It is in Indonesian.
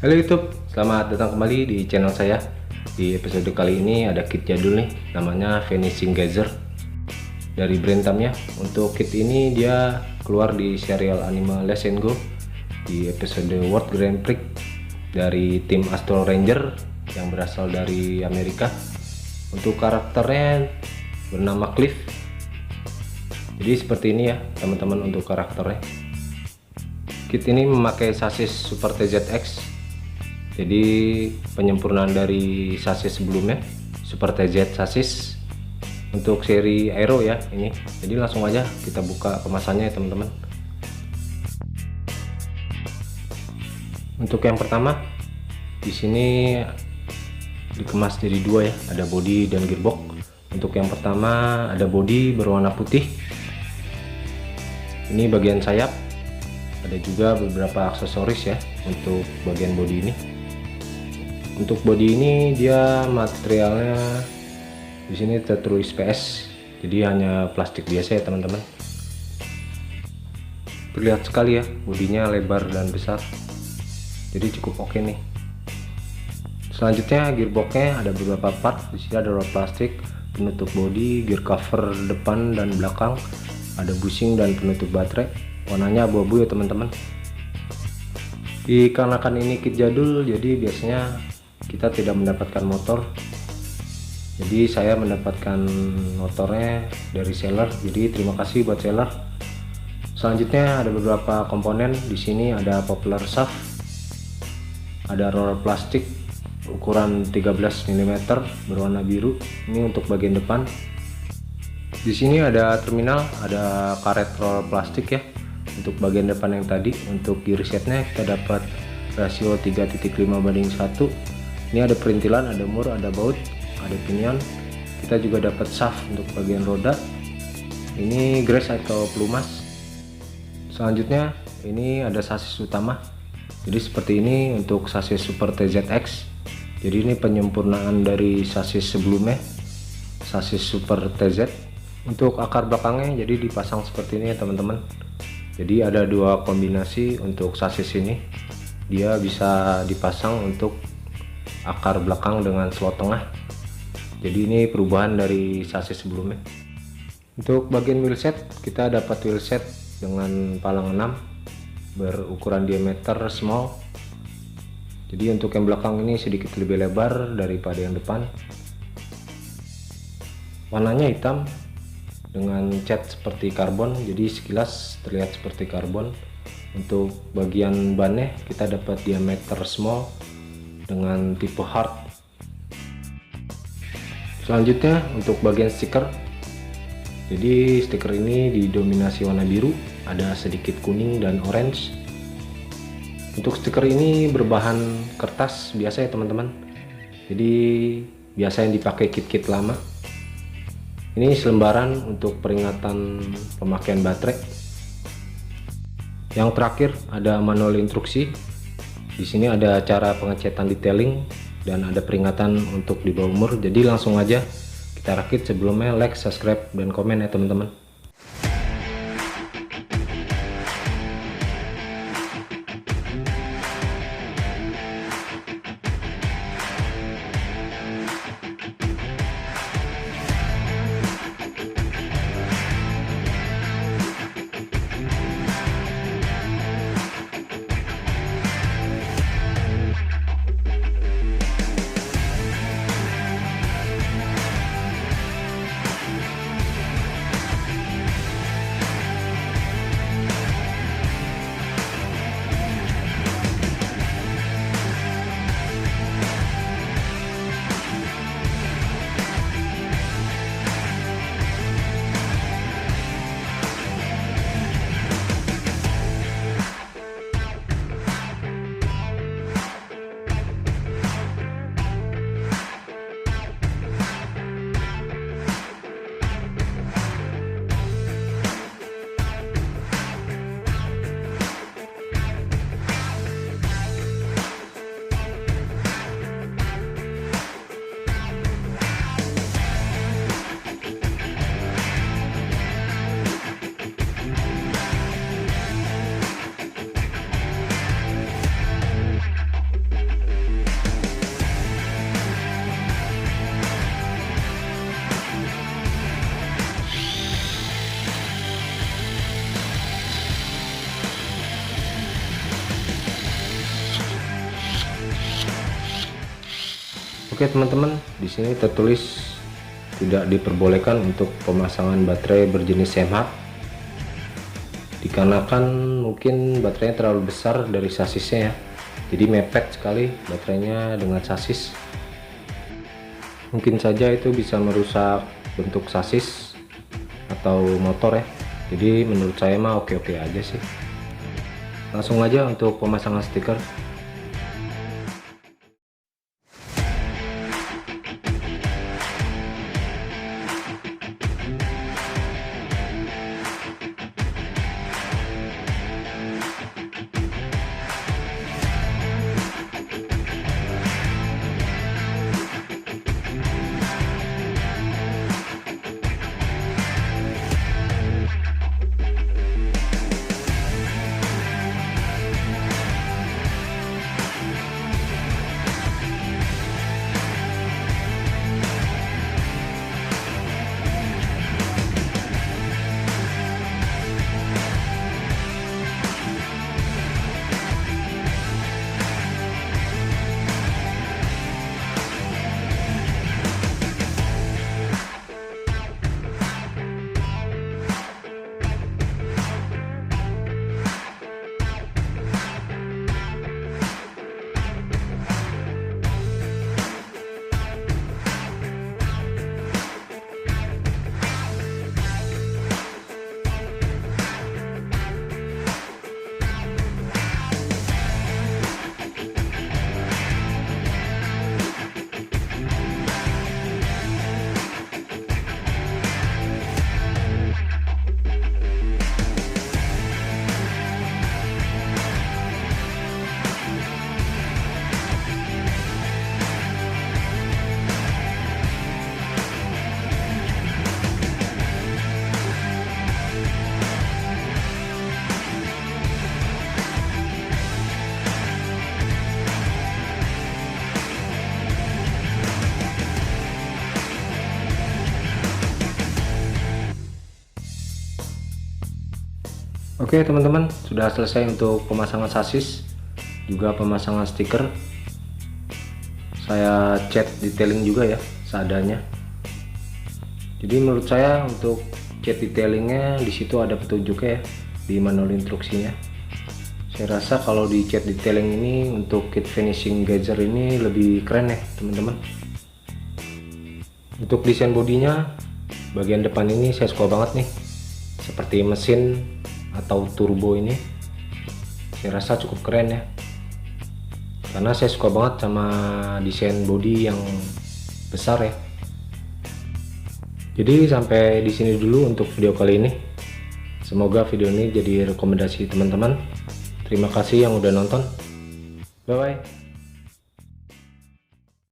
Halo YouTube, selamat datang kembali di channel saya. Di episode kali ini ada kit jadul nih, namanya Vanishing Geyser dari brand Tamiya. Untuk kit ini dia keluar di serial anime Let's Go di episode World Grand Prix dari tim Astro Ranger yang berasal dari Amerika. Untuk karakternya bernama Cliff. Jadi seperti ini ya teman-teman untuk karakternya. Kit ini memakai sasis Super TZX. Jadi penyempurnaan dari sasis sebelumnya, Super TZ sasis untuk seri Aero ya ini. Jadi langsung aja kita buka kemasannya ya teman-teman. Untuk yang pertama di sini dikemas jadi dua ya, ada bodi dan gearbox. Untuk yang pertama ada bodi berwarna putih. Ini bagian sayap. Ada juga beberapa aksesoris ya untuk bagian bodi ini. Untuk bodi ini dia materialnya di sini tertulis PS, jadi hanya plastik biasa ya teman-teman. Terlihat sekali ya bodinya lebar dan besar, jadi cukup oke nih. Selanjutnya gearboxnya ada beberapa part. Di sini ada rod plastik, penutup bodi, gear cover depan dan belakang, ada bushing dan penutup baterai. Warnanya abu-abu ya teman-teman. Dikarenakan ini kit jadul, jadi biasanya kita tidak mendapatkan motor, jadi saya mendapatkan motornya dari seller, jadi terima kasih buat seller. Selanjutnya ada beberapa komponen. Di sini ada poplar shaft, ada roller plastik ukuran 13 mm berwarna biru, ini untuk bagian depan. Di sini ada terminal, ada karet roller plastik ya untuk bagian depan yang tadi. Untuk gear setnya kita dapat rasio 3.5:1. Ini ada perintilan, ada mur, ada baut, ada pinion. Kita juga dapat shaft untuk bagian roda. Ini grace atau pelumas. Selanjutnya ini ada sasis utama. Jadi seperti ini untuk sasis Super TZX. Jadi ini penyempurnaan dari sasis sebelumnya, sasis Super TZ. Untuk akar belakangnya jadi dipasang seperti ini ya teman-teman. Jadi ada dua kombinasi untuk sasis ini. Dia bisa dipasang untuk akar belakang dengan slot tengah. Jadi ini perubahan dari sasis sebelumnya. Untuk bagian wheelset kita dapat wheelset dengan palang 6 berukuran diameter small. Jadi untuk yang belakang ini sedikit lebih lebar daripada yang depan. Warnanya hitam dengan cat seperti karbon, jadi sekilas terlihat seperti karbon. Untuk bagian bannya kita dapat diameter small dengan tipe hard. Selanjutnya untuk bagian stiker, jadi stiker ini didominasi warna biru, ada sedikit kuning dan orange. Untuk stiker ini berbahan kertas biasa ya teman-teman, jadi biasa yang dipakai kit-kit lama. Ini selembaran untuk peringatan pemakaian baterai. Yang terakhir ada manual instruksi. Di sini ada cara pengecetan detailing dan ada peringatan untuk di bawah umur. Jadi langsung aja kita rakit. Sebelumnya like, subscribe, dan komen ya teman-teman. Oke teman-teman, di sini tertulis tidak diperbolehkan untuk pemasangan baterai berjenis CMH dikarenakan mungkin baterainya terlalu besar dari sasisnya ya, jadi mepet sekali baterainya dengan sasis. Mungkin saja itu bisa merusak bentuk sasis atau motor ya, jadi menurut saya mah oke-oke aja sih. Langsung aja untuk pemasangan stiker. Oke teman-teman, sudah selesai untuk pemasangan sasis juga pemasangan stiker. Saya cat detailing juga ya seadanya. Jadi menurut saya untuk cat detailingnya di situ ada petunjuknya ya di manual instruksinya. Saya rasa kalau di cat detailing ini untuk kit finishing geyser ini lebih keren ya teman-teman. Untuk desain bodinya bagian depan ini saya suka banget nih, seperti mesin atau turbo ini. Saya rasa cukup keren ya, karena saya suka banget sama desain bodi yang besar ya. Jadi sampai di sini dulu untuk video kali ini. Semoga video ini jadi rekomendasi teman-teman. Terima kasih yang udah nonton. Bye bye.